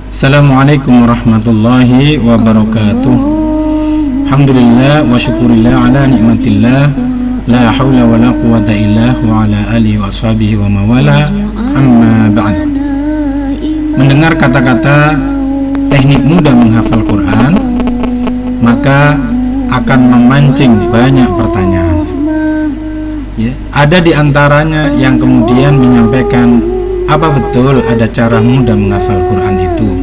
Assalamualaikum warahmatullahi wabarakatuh. Alhamdulillah wa syukurillah ala nikmatillah. La hawla wa la quwata illa wa ala alihi wa ashabihi wa mawala. Amma ba'd. Mendengar kata-kata teknik mudah menghafal Quran, maka akan memancing banyak pertanyaan. Ya, ada di antaranya yang kemudian menyampaikan, apa betul ada cara mudah menghafal Quran itu?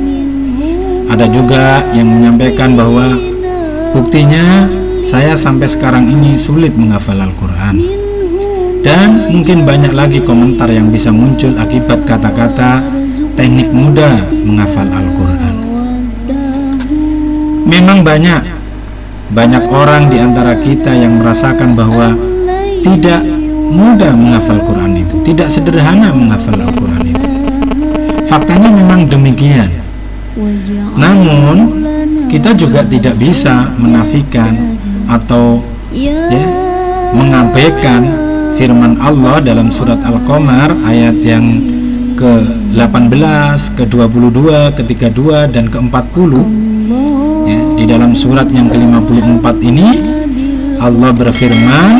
Ada juga yang menyampaikan bahwa buktinya saya sampai sekarang ini sulit menghafal Al-Quran. Dan mungkin banyak lagi komentar yang bisa muncul akibat kata-kata teknik mudah menghafal Al-Quran. Memang banyak orang di antara kita yang merasakan bahwa tidak mudah menghafal Quran itu, tidak sederhana menghafal Al-Quran itu. Faktanya memang demikian. Namun kita juga tidak bisa menafikan atau mengabaikan firman Allah dalam surat Al-Qamar ayat yang ke-18, ke-22, ke-32 dan ke-40. Di dalam surat yang ke-54 ini Allah berfirman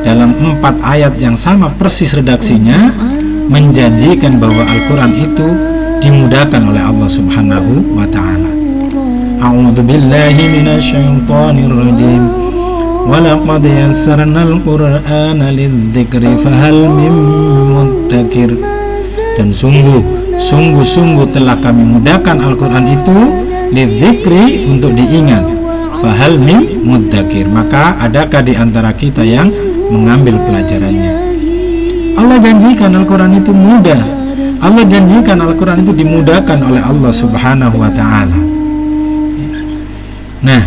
dalam 4 ayat yang sama persis redaksinya, menjanjikan bahwa Al-Quran itu dimudahkan oleh Allah Subhanahu wa ta'ala. A'udzu billahi minasyaitonir rajim. Wa laqad yassarnal Qur'ana lidzikri fahal mim muddakir. Dan sungguh telah kami mudahkan Al-Quran itu lidzikri, untuk diingat, fahal mim muddakir, maka adakah di antara kita yang mengambil pelajarannya? Allah janjikan Al-Quran itu mudah. Allah janjikan Al-Quran itu dimudahkan oleh Allah Subhanahu wa ta'ala. Nah,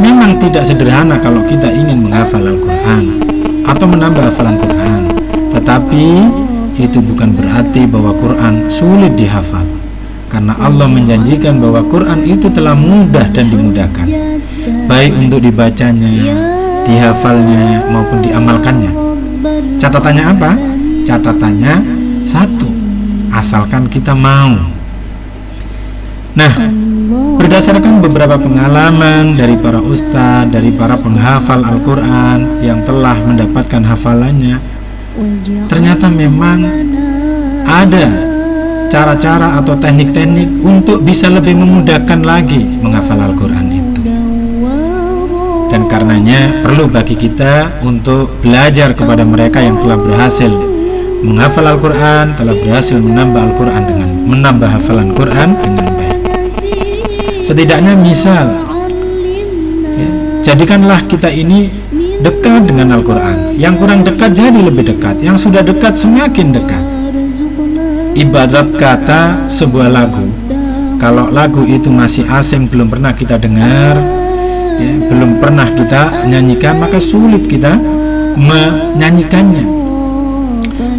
memang tidak sederhana kalau kita ingin menghafal Al-Quran atau menambah hafalan Quran. Tetapi itu bukan berarti bahwa Quran sulit dihafal, karena Allah menjanjikan bahwa Quran itu telah mudah dan dimudahkan, baik untuk dibacanya, dihafalnya maupun diamalkannya. Catatannya apa? Catatannya satu, asalkan kita mau. Nah, berdasarkan beberapa pengalaman dari para ustadz, dari para penghafal Al-Quran yang telah mendapatkan hafalannya, ternyata memang ada cara-cara atau teknik-teknik untuk bisa lebih memudahkan lagi menghafal Al-Quran itu. Dan karenanya perlu bagi kita untuk belajar kepada mereka yang telah berhasil menghafal Al-Quran, telah berhasil menambah hafalan Quran dengan baik. Setidaknya misal, jadikanlah kita ini dekat dengan Al-Quran. Yang kurang dekat jadi lebih dekat, yang sudah dekat semakin dekat. Ibarat kata sebuah lagu, kalau lagu itu masih asing, belum pernah kita dengar, belum pernah kita nyanyikan, maka sulit kita menyanyikannya.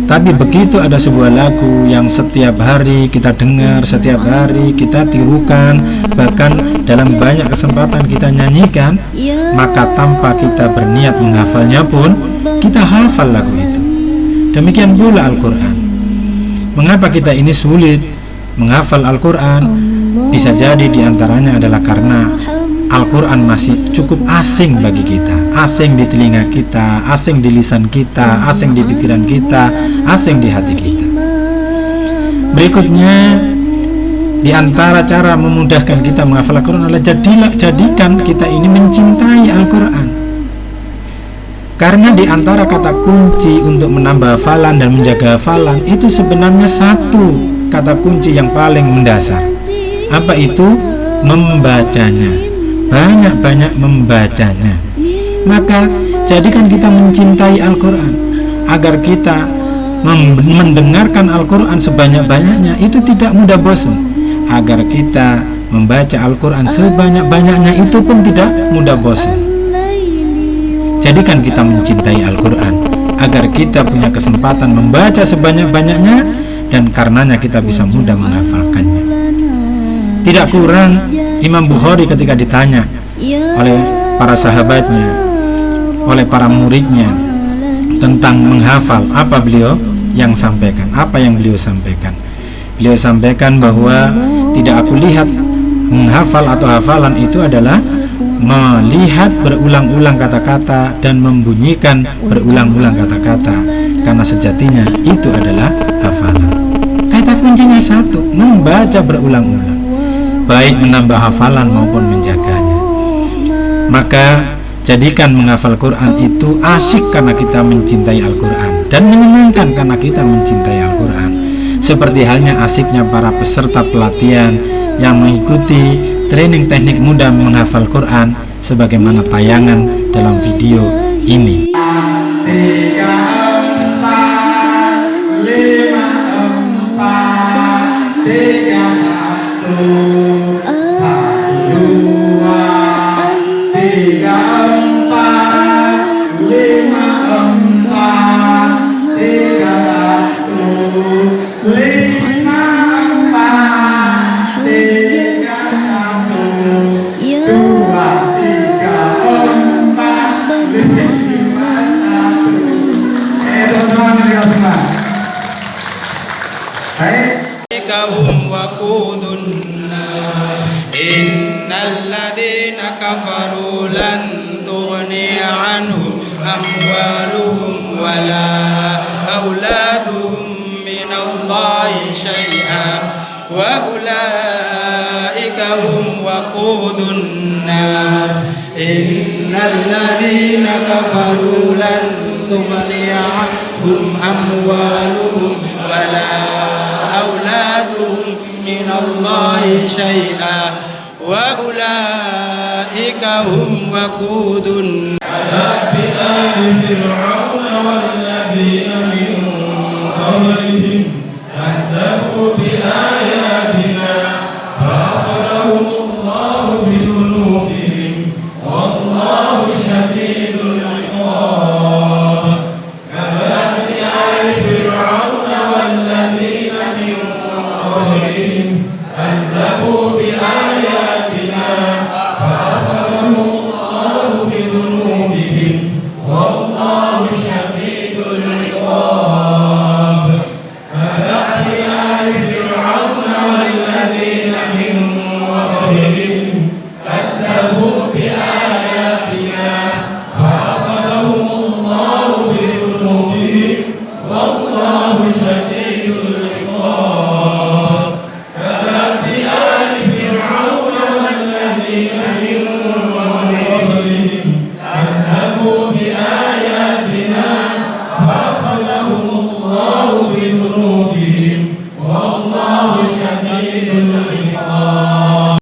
Tapi begitu ada sebuah lagu yang setiap hari kita dengar, setiap hari kita tirukan, bahkan dalam banyak kesempatan kita nyanyikan, maka tanpa kita berniat menghafalnya pun kita hafal lagu itu. Demikian pula Al-Quran. Mengapa kita ini sulit menghafal Al-Quran? Bisa jadi diantaranya adalah karena Al-Quran masih cukup asing bagi kita, asing di telinga kita, asing di lisan kita, asing di pikiran kita, asing di hati kita. Berikutnya, di antara cara memudahkan kita menghafal Al-Quran adalah jadikan kita ini mencintai Al-Quran. Karena di antara kata kunci untuk menambah hafalan dan menjaga hafalan itu sebenarnya satu kata kunci yang paling mendasar. Apa itu? Membacanya. Banyak-banyak membacanya. Maka jadikan kita mencintai Al-Quran, agar kita mendengarkan Al-Quran sebanyak-banyaknya itu tidak mudah bosan, agar kita membaca Al-Quran sebanyak-banyaknya itu pun tidak mudah bosan. Jadikan kita mencintai Al-Quran, agar kita punya kesempatan membaca sebanyak-banyaknya, dan karenanya kita bisa mudah menghafalkannya. Tidak kurang, Imam Bukhari ketika ditanya oleh para sahabatnya, oleh para muridnya tentang menghafal, apa beliau yang sampaikan? Apa yang beliau sampaikan? Beliau sampaikan bahwa tidak aku lihat menghafal atau hafalan itu adalah melihat berulang-ulang kata-kata dan membunyikan berulang-ulang kata-kata, karena sejatinya itu adalah hafalan. Kata kuncinya satu, membaca berulang-ulang, baik menambah hafalan maupun menjaganya. Maka jadikan menghafal Quran itu asyik karena kita mencintai Al-Quran, dan menyenangkan karena kita mencintai Al-Quran. Seperti halnya asyiknya para peserta pelatihan yang mengikuti training teknik mudah menghafal Quran sebagaimana tayangan dalam video ini. 'alaihim waqudun nar innal ladzina kafaru lan tughni 'anhum amwaluhum wala auladuhum minallahi syai'an wa ulaika hum waqudun nar innal ladzina kafaru lan tughni 'anhum amwaluhum wala auladuhum minallahi syai'an wa ulaika hum waqudun nar.